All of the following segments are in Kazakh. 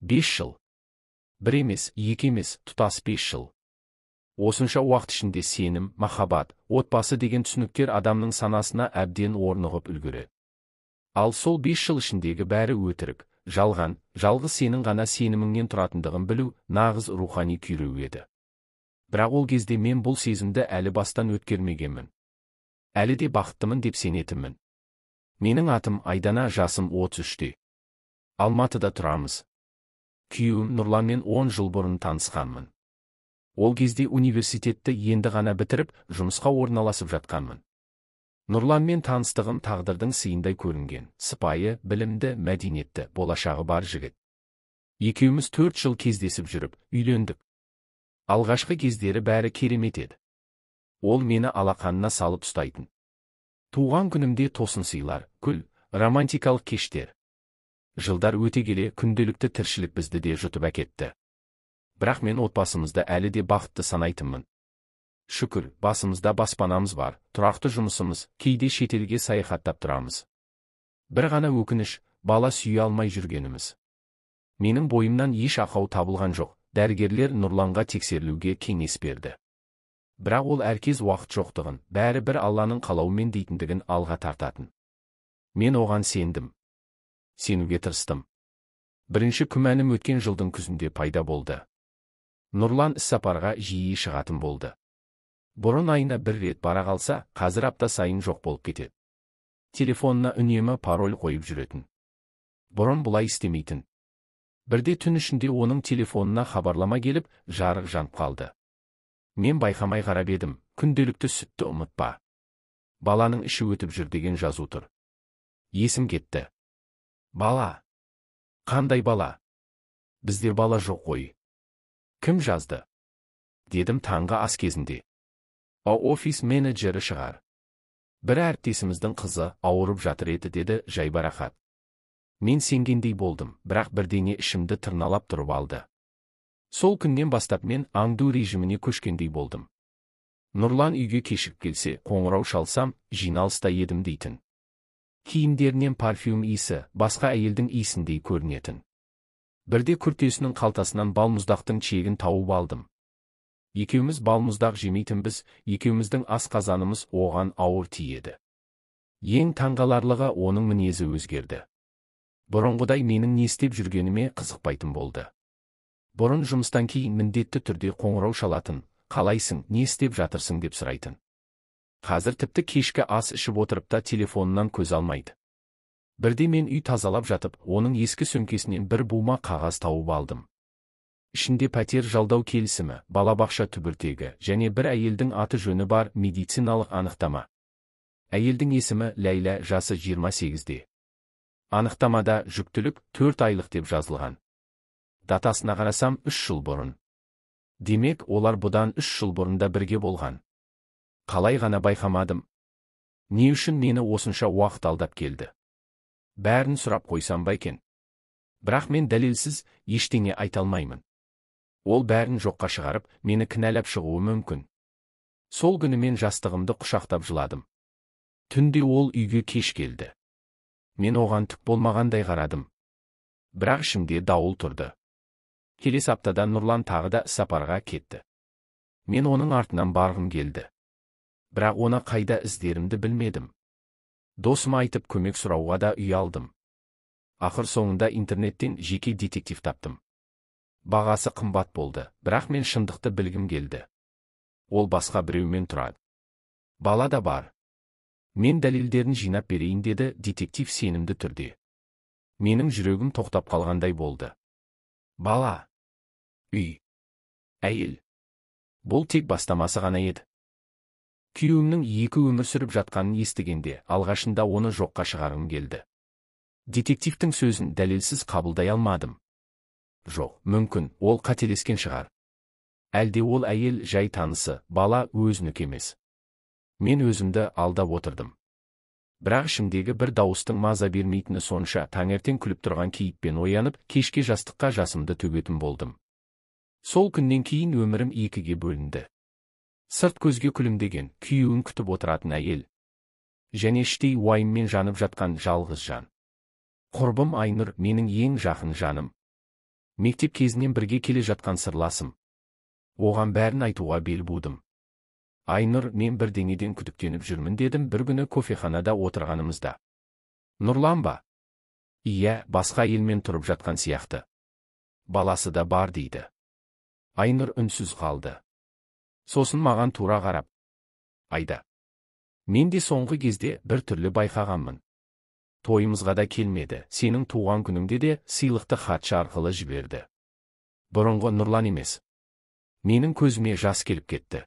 5 жыл. Бір емес, екі емес, тұтас 5 жыл. Осынша уақыт ішінде сенім, махаббат, отбасы деген түсініктер адамның санасына әбден орнығып үлгереді. Ал сол 5 жыл ішіндегі бәрі өтірік, жалған, жалғыз сенің ғана сеніміңнен тұратындығын білу нағыз рухани күйреу еді. Бірақ ол кезде мен бұл сезімді әлі бастан өткермегенмін. Әлі де бақыттымын деп сенетінмін. Менің атым Айдана, жасым 33-те. Алматыда тұрамыз. Күйеуім Нұрланмен 10 жыл бұрын танысқанмын. Ол кезде университетті енді ғана бітіріп, жұмысқа орналасып жатқанмын. Нұрланмен таныстығым тағдырдың сыйындай көрінген, сыпайы, білімді, мәдениетті, болашағы бар жігіт. Екеуміз 4 жыл кездесіп жүріп, үйлендік. Алғашқы кездері бәрі керемет еді. Ол мені алақанына салып ұстайтын. Туған күнімде тосын сыйлар, гүл, романтикалық кештер. Жылдар өте келе күнделікті тіршілік бізді де жұтып әкетті. Бірақ мен отбасымызды әлі де бақытты санайтынмын. Шүкір, басымызда баспанамыз бар, тұрақты жұмысымыз, кейде шетелге саяхаттап тұрамыз. Бір ғана өкініш, бала сүйе алмай жүргеніміз. Менің бойымнан еш ақау табылған жоқ, дәрігерлер Нұрланға тексерілуге кеңес берді. Бірақ ол әркез уақыт жоқтығын, бәрі бір Алланың қалауымен дейтіндігін алға тартатын. Мен оған сендім. Сенуге тырыстым. Бірінші күмәнім өткен жылдың күзінде пайда болды. Нұрлан іссапарға жиі шығатын болды. Бұрын айына 1 рет бара қалса, қазір апта сайын жоқ болып кетеді. Телефонына үнемі пароль қойып жүретін. Бұрын бұлай істемейтін. Бірде түн ішінде оның телефонына хабарлама келіп, жарық жанып қалды. Мен байқамай қарап едім, күнделікті сүтті ұмытпа. Баланың іші өтіп жүр деген жазу тұр. Есім кетті. Бала. Қандай бала? Бізде бала жоқ қой. Кім жазды? Дедім таңғы ас кезінде. Офис менеджері шығар. Бір әріптесіміздің қызы ауырып жатыр еді, деді жайбарақат. Мен сенгендей болдым, бірақ бірдеңе ішімді тырналап тұрып алды. Сол күннен бастап мен аңду режиміне көшкендей болдым. Нұрлан үйге кешігіп келсе, қоңырау шалсам, жиналыста едім дейтін. Киімдерінен парфюм иісі, басқа әйелдің иісіндей көрінетін. Бірде күртесінің қалтасынан балмұздақтың чегін тауып алдым. Екеуміз балмұздақ жемейтінбіз, екеуміздің асқазанымыз оған ауыр тиеді. Ең таңғаларлығы оның мінезі өзгерді. Бұрынғыдай менің не істеп жүргеніме қызықпайтын болды. Бұрын жұмыстан кейін міндетті түрде қоңырау шалатын, қалайсың, не істеп жатырсың деп сұрайтын. Қазір тіпті кешкі ас ішіп отырып та телефонынан көз алмайды. Бірде мен үй тазалап жатып, оның ескі сөмкесінен бір бума қағаз тауып алдым. Ішінде пәтер жалдау келісімі, балабақша түбіртегі және бір әйелдің аты жөні бар медициналық анықтама. Әйелдің есімі Ләйла, жасы 28-де. Анықтамада жүктілік 4 айлық деп жазылған. Датасына қарасам 3 жыл бұрын. Демек, олар бұдан 3 жыл бұрында бірге болған. Қалай ғана байқамадым. Не үшін мені осынша уақыт алдап келді? Бәрін сұрап қойсам ба екен? Бірақ мен дәлелсіз ештеңе айта алмаймын. Ол бәрін жоққа шығарып, мені кінәлап шығуы мүмкін. Сол күні мен жастығымды құшақтап жыладым. Түнде ол үйге кеш келді. Мен оған түк болмағандай қарадым. Бірақ ішімде дауыл тұрды. Келесі аптада Нұрлан тағы да сапарға кетті. Мен оның артынан барғым келді. Бірақ оны қайда іздерімді білмедім. Досыма айтып көмек сұрауға да ұялдым. Ақыр соңында интернеттен жеке детектив таптым. Бағасы қымбат болды, бірақ мен шындықты білгім келді. Ол басқа біреумен тұрады. Бала да бар. Мен дәлелдерін жинап берейін, деді детектив сенімді түрде. Менің жүрегім тоқтап қалғандай болды. Бала. Үй. Әйел. Бұл тек бастамасы ғана еді. Күйеуімнің 2 өмір сүріп жатқанын естігенде, алғашында оны жоққа шығарғым келді. Детективтің сөзін дәлелсіз қабылдай алмадым. Жоқ, мүмкін, ол қателескен шығар. Әлде ол әйел жай танысы, бала өзінікі емес. Мен өзімді алдап отырдым. Бірақ ішімдегі бір дауыстың маза бермейтіні сонша, таңертең күліп тұрған кейіппен оянып, кешке жастыққа жасымды төгетін болдым. Сол күннен кейін өмірім 2-ге бөлінді. Сырт көзге күлімдеген, күйеуін күтіп отыратын әйел. Және іштей уайыммен жанып жатқан жалғыз жан. Құрбым Айнұр менің ең жақын жаным. Мектеп кезінен бірге келе жатқан сырласым. Оған бәрін айтуға бел будым. Айнұр, мен бірдеңеден күдіктеніп жүрмін дедім бір күні кофеханада отырғанымызда. Нұрлан ба? Иә, басқа елмен тұрып жатқан сияқты. Баласы да бар дейді. Айнұр үнсіз қалды. Сосын маған тура қарап. Айда. Мен де соңғы кезде бір түрлі байқағанмын. Тойымызға да келмеді, сенің туған күніңде де сыйлықты хатшы арқылы жіберді. Бұрынғы Нұрлан емес. Менің көзіме жас келіп кетті.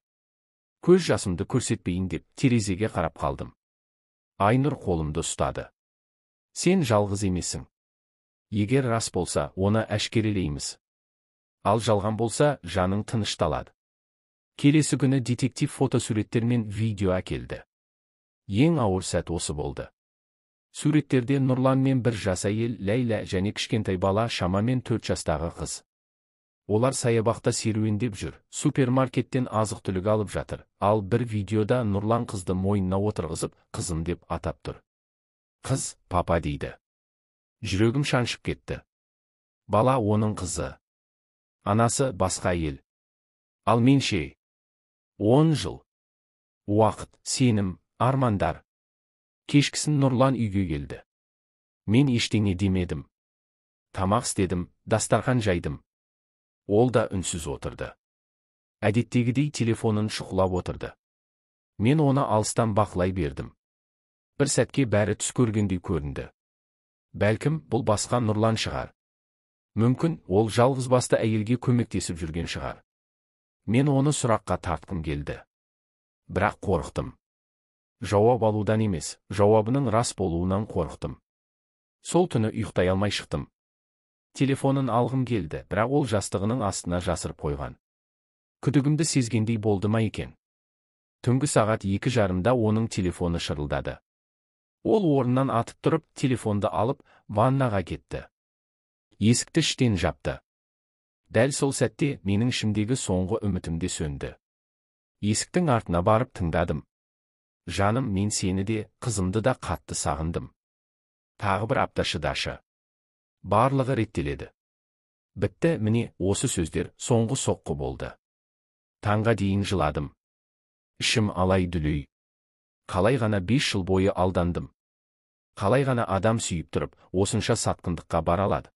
Көз жасымды көрсетпейін деп терезеге қарап қалдым. Айнұр қолымды ұстады. Сен жалғыз емессің. Егер рас болса, оны әшкерелейміз. Ал жалған болса, жаның тынышталады. Келесі күні детектив фотосуреттер мен видео әкелді. Ең ауыр сәт осы болды. Суреттерде Нұрлан мен бір жас әйел Ләйла және кішкентай бала шамамен 4 жастағы қыз. Олар саябақта серуендеп жүр, супермаркеттен азық-түлік алып жатыр, ал бір видеода Нұрлан қызды мойнына отырғызып, қызым деп атап тұр. Қыз, папа дейді. Жүрегім шаншып кетті. Бала оның қызы. Анасы басқа әйел. Ал мен ше? 10 жыл. Уақыт, сенім, армандар. Кешкісін Нұрлан үйге келді. Мен ештеңе демедім. Тамақ істедім, дастархан жайдым. Ол да үнсіз отырды. Әдеттегідей телефонын шұқылап отырды. Мен оны алыстан бақылай бердім. Бір сәтке бәрі түс көргендей көрінді. Бәлкім, бұл басқа Нұрлан шығар. Мүмкін, ол жалғыз басты әйелге көмектесіп жүрген шығар. Мен оны сұраққа тартқым келді. Бірақ қорықтым. Жауап алудан емес, жауабының рас болуынан қорықтым. Сол түні ұйықтай алмай шықтым. Телефонын алғым келді, бірақ ол жастығының астына жасырып қойған. Күдігімді сезгендей болды ма екен? Түнгі сағат 2:30-да оның телефоны шырылдады. Ол орнынан атып тұрып, телефонды алып, ваннаға кетті. Есікті іштен жапты. Дәл сол сәтте менің ішімдегі соңғы үмітім де сөнді. Есіктің артына барып тыңдадым. Жаным, мен сені де, қызымды да қатты сағындым. Тағы бір апта шыдашы. Барлығы реттеледі. Бітті, міне, осы сөздер соңғы соққы болды. Таңға дейін жыладым. Ішім алай-дүлей. Қалай ғана 5 жыл бойы алдандым. Қалай ғана адам сүйіп тұрып, осынша сатқындыққа бара алады.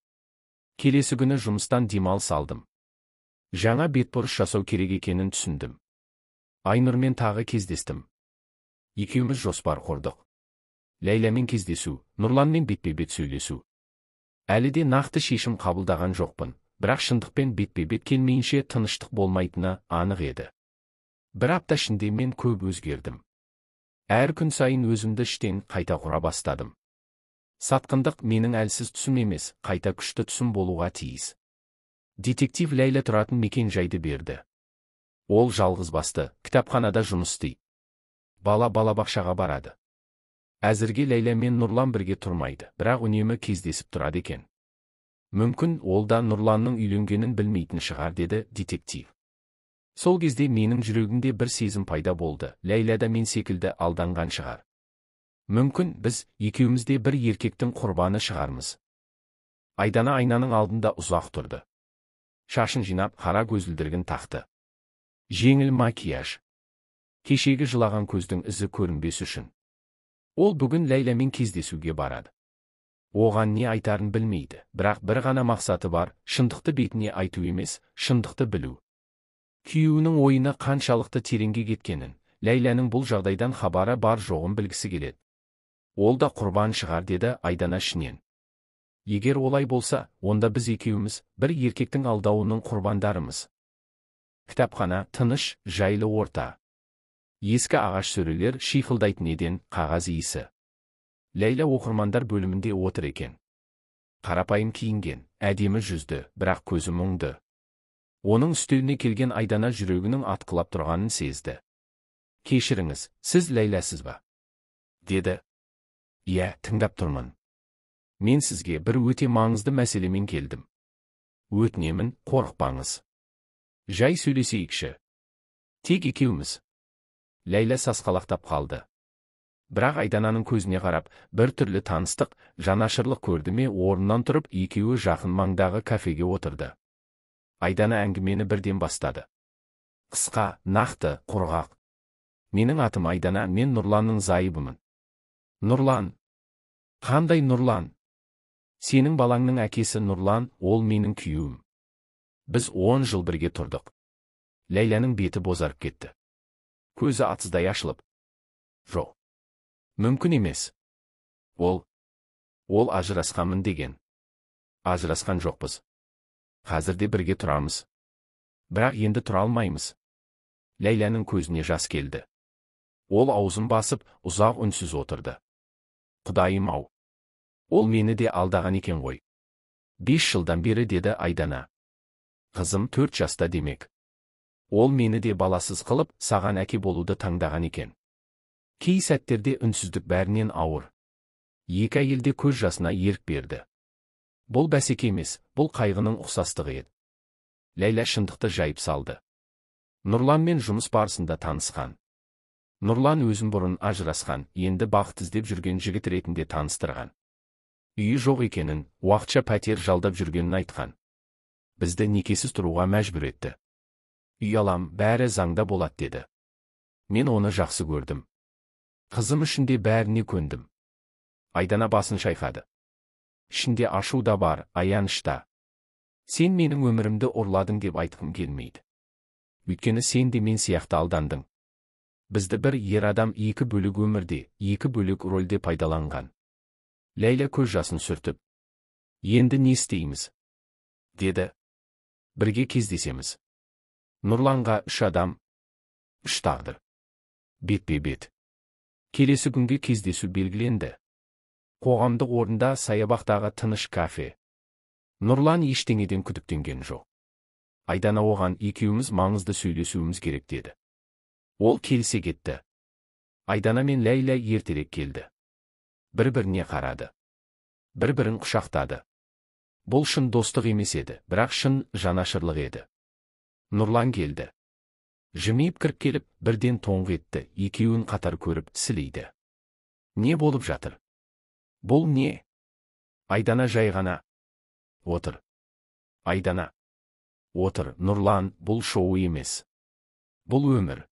Келесі күні жұмыстан демалыс алдым. Жаңа бетбұрыс жасау керек екенін түсіндім. Айнұрмен тағы кездестім. Екеуміз жоспар құрдық. Ләйлямен кездесу, Нұрланмен бетпе-бет сөйлесу. Әлі де нақты шешім қабылдаған жоқпын, бірақ шындықпен бетпе-бет келмейінше тыныштық болмайтыны анық еді. Бір апта ішінде мен көп өзгердім. Әр күн сайын өзімді іштен қайта құра бастадым. Сатқындық менің әлсіз түсім емес, қайта күшті түсім болуға тиіс. Детектив Ләйла тұратын мекен жайды берді. Ол жалғыз басты, кітапханада жұмыс істейді. Бала балабақшаға барады. Әзірге Ләйла мен Нұрлан бірге тұрмайды, бірақ үнемі кездесіп тұрады екен. Мүмкін, ол да Нұрланның үйленгенін білмейтін шығар, деді детектив. Сол кезде менің жүрегімде бір сезім пайда болды, Ләйла да мен секілді алданған шығар. Мүмкін, біз екеумізде бір еркектің құрбаны шығармыз. Айдана айнаның алдында ұзақ тұрды. Шашын жинап, қара көзілдірігін тақты. Жеңіл макияж. Кешегі жылаған көздің ізі көрінбес үшін. Ол бүгін Ләйлямен кездесуге барады. Оған не айтарын білмейді, бірақ бір ғана мақсаты бар, шындықты бетіне айту емес, шындықты білу. Күйеуінің ойына қаншалықты тереңге кеткенін, Ләйляның бұл жағдайдан хабары бар жоғын білгісі келеді. Ол да құрбан шығар, деді Айдана ішінен. Егер олай болса, онда біз екеуміз бір еркектің алдауының құрбандарымыз. Кітапхана тыныш, жайлы орта. Ескі ағаш сөрелер шиқылдайтын еден, қағаз иісі. Ләйла оқырмандар бөлімінде отыр екен. Қарапайым киінген, әдемі жүзді, бірақ көзі мұңды. Оның үстеліне келген Айдана жүрегінің атқылап тұрғанын сезді. Кешіріңіз, сіз Ләйласыз ба? Деді. Иә, тыңдап тұрмын. Мен сізге бір өте маңызды мәселемен келдім. Өтінемін, қорықпаңыз. Жай сөйлесейікші. Тек екеуміз. Ләйла сасқалақтап қалды. Бірақ Айдананың көзіне қарап, бір түрлі таныстық, жанашырлық көрді ме, орнынан тұрып, екеуі жақын маңдағы кафеге отырды. Айдана әңгімені бірден бастады. Қысқа, нақты, құрғақ. Менің атым Айдана, мен Нұрланның зайыбымын. Нұрлан. Қандай Нұрлан? Сенің балаңның әкесі Нұрлан, ол менің күйеуім. Біз 10 жыл бірге тұрдық. Ләйләнің беті бозарып кетті. Көзі атыздай ашылып. Жоқ. Мүмкін емес. Ол ажырасқанмын деген. Ажырасқан жоқпыз. Қазірде бірге тұрамыз. Бірақ енді тұра алмаймыз. Ләйләнің көзіне жас келді. Ол аузын басып, ұзақ үнсіз отырды. Құдайым-ау. Ол мені де алдаған екен ғой. 5 жылдан бері, деді Айдана. Қызым 4 жаста демек. Ол мені де баласыз қылып, саған әке болуды таңдаған екен. Кей сәттерде үнсіздік бәрінен ауыр. Екі әйел де көз жасына ерік берді. Бұл бәсеке емес, бұл қайғының ұқсастығы еді. Ләйлә шындықты жайып салды. Нұрланмен жұмыс барысында танысқан. Нұрлан өзін бұрын ажырасқан, енді бақыт іздеп жүрген жігіт ретінде таныстырған. Үйі жоқ екенін, уақытша пәтер жалдап жүргенін айтқан. Бізді некесіз тұруға мәжбүр етті. Үй алам, бәрі заңда болады деді. Мен оны жақсы көрдім. Қызым үшін де бәріне көндім. Айдана басын шайқады. Ішінде ашу да бар, аяныш та. Сен менің өмірімді ұрладың деп айтқым келмейді. Өйткені сен де мен сияқты алдандың. Бізді бір ер адам 2 бөлік өмірде, 2 бөлік рөлде пайдаланған. Ләйлә көз жасын сүртіп. Енді не істейміз? Деді. Бірге кездесеміз. Нұрланға 3 адам, 3 тағдыр. Бетпе-бет. Келесі күнге кездесу белгіленді. Қоғамдық орында, саябақтағы тыныш кафе. Нұрлан ештеңеден күдіктенген жоқ. Айдана оған екеуміз маңызды сөйлесуіміз керек деді. Ол келісе кетті. Айдана мен Ләйлә ертерек келді. Бір-біріне қарады. Бір-бірін құшақтады. Бұл шын достық емес еді, бірақ шын жанашырлық еді. Нұрлан келді. Жымиып кіріп келіп, бірден тоңқ етті, екеуін қатар көріп сілейді. Не болып жатыр? Бұл не? Айдана жай ғана. Отыр. Айдана. Отыр, Нұрлан, бұл шоу емес. Бұл өмір.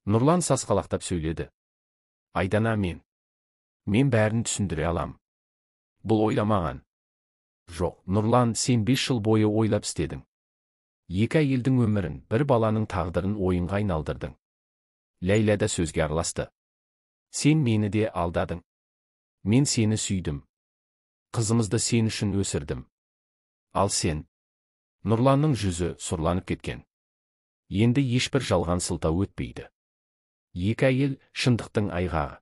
Нұрлан сасқалақтап сөйледі. Айдана, мен бәрін түсіндіре алам. Бұл ойламаған. Жоқ, Нұрлан, сен 5 жыл бойы ойлап істедің. 2 әйелдің өмірін, бір баланың тағдырын ойынға айналдырдың. Ләйлә да сөзге араласты. Сен мені де алдадың. Мен сені сүйдім. Қызымызды сен үшін өсірдім. Ал сен. Нұрланның жүзі сұрланып кеткен. Енді ешбір жалған сылтау өтпейді. 2 әйел шындықтың айғағы.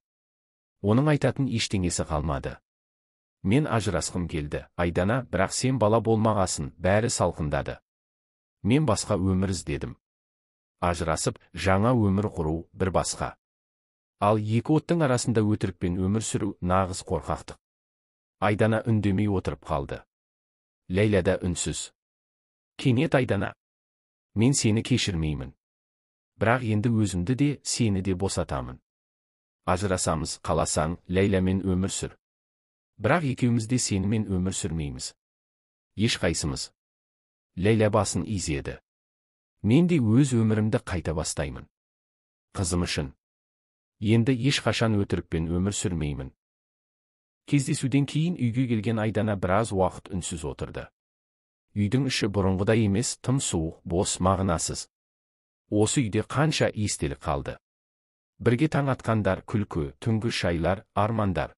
Оның айтатын ештеңесі қалмады. Мен ажырасқым келді, Айдана, бірақ сен бала болмағасын, бәрі салқындады. Мен басқа өмір іздедім. Ажырасып, жаңа өмір құру бір басқа. Ал 2 оттың арасында өтірікпен өмір сүру нағыз қорқақтық. Айдана үндемей отырып қалды. Ләйлә да үнсіз. Кенет Айдана. Мен сені кешірмеймін. Бірақ енді өзімді де, сені де босатамын. Ажырасамыз, қаласаң, Ләйлямен өмір сүр. Бірақ екеуміз де сенімен өмір сүрмейміз. Ешқайсымыз. Ләйлә басын изеді. Мен де өз өмірімді қайта бастаймын. Қызым үшін. Енді ешқашан өтірікпен өмір сүрмеймін. Кездесуден кейін үйге келген Айдана біраз уақыт үнсіз отырды. Үйдің іші бұрынғыдай емес, тым суық, бос, мағынасыз. Осы үйде қанша естелік қалды. Бірге таң атқандар, күлкі, түнгі шайлар, армандар.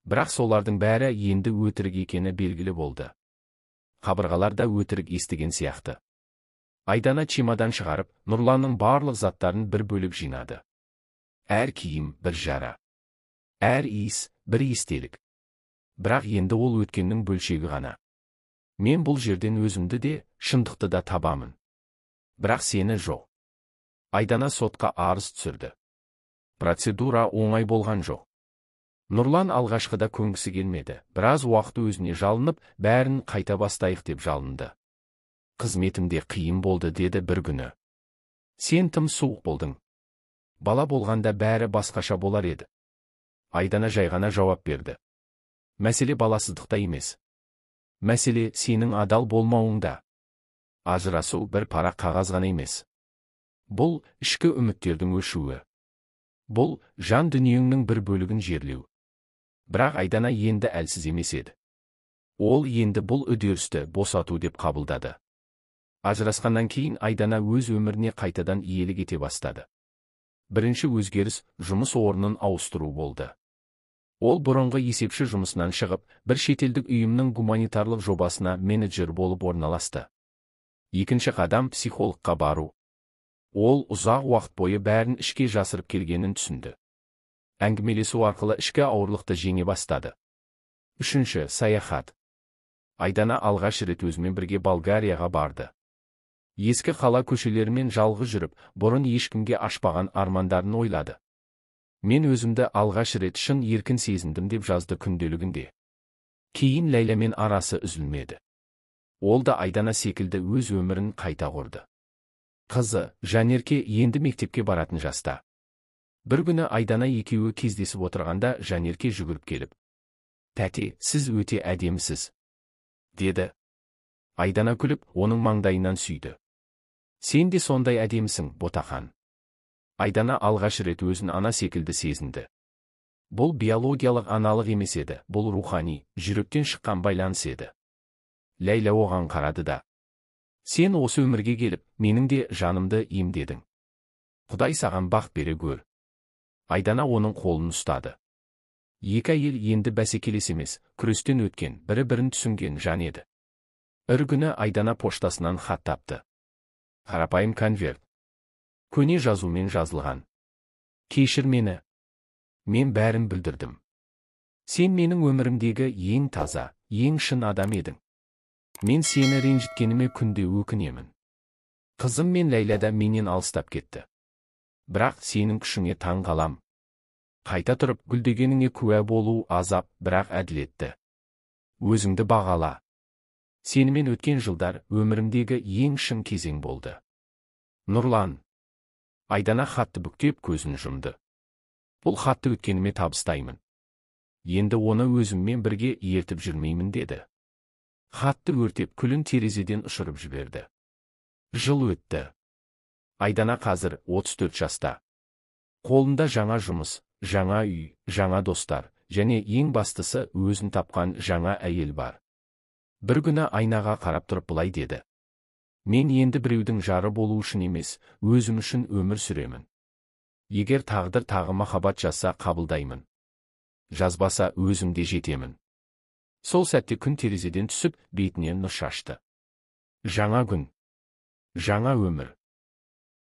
Бірақ солардың бәрі енді өтірік екені белгілі болды. Қабырғаларда өтірік естіген сияқты. Айдана чемодан шығарып, Нұрланның барлық заттарын бір бөліп жинады. Әр киім бір жара. Әр иіс бір естелік. Бірақ енді ол өткеннің бөлшегі ғана. Мен бұл жерден өзімді де, шындықты да табамын. Бірақ сені жоқ. Айдана сотқа арыз түсірді. Процедура оңай болған жоқ. Нұрлан алғашқыда көнгісі келмеді, біраз уақыт өзіне жалынып, бәрін қайта бастайық деп жалынды. Қызметімде қиын болды, деді бір күні. Сен тым суық болдың. Бала болғанда бәрі басқаша болар еді. Айдана жай ғана жауап берді. Мәселе баласыздықта емес. Мәселе сенің адал болмауыңда. Ажырасу бір пара қағаз ғана емес. Бұл ішкі үміттердің өшуі. Бұл жан дүниеңнің бір бөлігін жерлеу. Бірақ Айдана енді әлсіз емес еді. Ол енді бұл үдерісті босату деп қабылдады. Ажырасқаннан кейін Айдана өз өміріне қайтадан иелік ете бастады. Бірінші өзгеріс жұмыс орнын ауыстыру болды. Ол бұрынғы есепші жұмысынан шығып, бір шетелдік ұйымның гуманитарлық жобасына менеджер болып орналасты. Екінші қадам психологқа бару. Ол ұзақ уақыт бойы бәрін ішке жасырып келгенін түсінді. Әңгімелесу арқылы ішкі ауырлықты жеңе бастады. Үшінші, саяхат. Айдана алғаш рет өзімен бірге Болгарияға барды. Ескі қала көшелерімен жалғыз жүріп, бұрын ешкімге ашпаған армандарын ойлады. Мен өзімді алғаш рет шын еркін сезіндім деп жазды күнделігінде. Кейін Ләйлямен арасы үзілмеді. Ол да Айдана секілді өз өмірін қайта құрды. Қызы, Жанерке енді мектепке баратын жаста. Бір күні Айдана екеуі кездесіп отырғанда Жанерке жүгіріп келіп: «Тәте, сіз өте әдемісіз», деді. Айдана күліп, оның маңдайынан сүйді. «Сен де сондай әдемісің, ботақан». Айдана алғаш рет өзін ана секілді сезінді. Бұл биологиялық аналық емес еді, бұл рухани, жүректен шыққан байланыс еді. Ләйла оған қарады да: «Сен осы өмірге келіп, менің де жанымды емдедің. Құдай саған бақ бере гөр». Айдана оның қолын ұстады. Екі әйел енді бәсекелес емес, күрестен өткен, бірі-бірін түсінген жан еді. Бір күні Айдана поштасынан хат тапты. Қарапайым конверт. Көне жазумен жазылған. «Кешір мені. Мен бәрін білдірдім. Сен менің өмірімдегі ең таза, ең шын адам едің. Мен сені ренжіткеніме күнде өкінемін. Қызым мен Ләйла да менен алыстап кетті. Бірақ сенің күшіңе таң қалам. Қайта тұрып гүлдегеніңе куә болу азап, бірақ әділетті. Өзіңді бағала. Сенімен өткен жылдар өмірімдегі ең шын кезең болды. Нұрлан». Айдана хатты бүктеп көзін жұмды. «Бұл хатты өткеніме табыстаймын. Енді оны өзіммен бірге ертіп жүрмеймін», деді. Хатты өртеп күлін терезеден ұшырып жіберді. Жыл өтті. Айдана қазір 34 жаста. Қолында жаңа жұмыс, жаңа үй, жаңа достар, және ең бастысы өзін тапқан жаңа әйел бар. Бір күні айнаға қарап тұрып былай деді: «Мен енді біреудің жары болу үшін емес, өзім үшін өмір сүремін. Егер тағдыр тағы махаббат жазса қабылдаймын. Жазбаса өзім де жетемін». Сол сәтте күн терезеден түсіп, бетінен нұр шашты. Жаңа күн, жаңа өмір.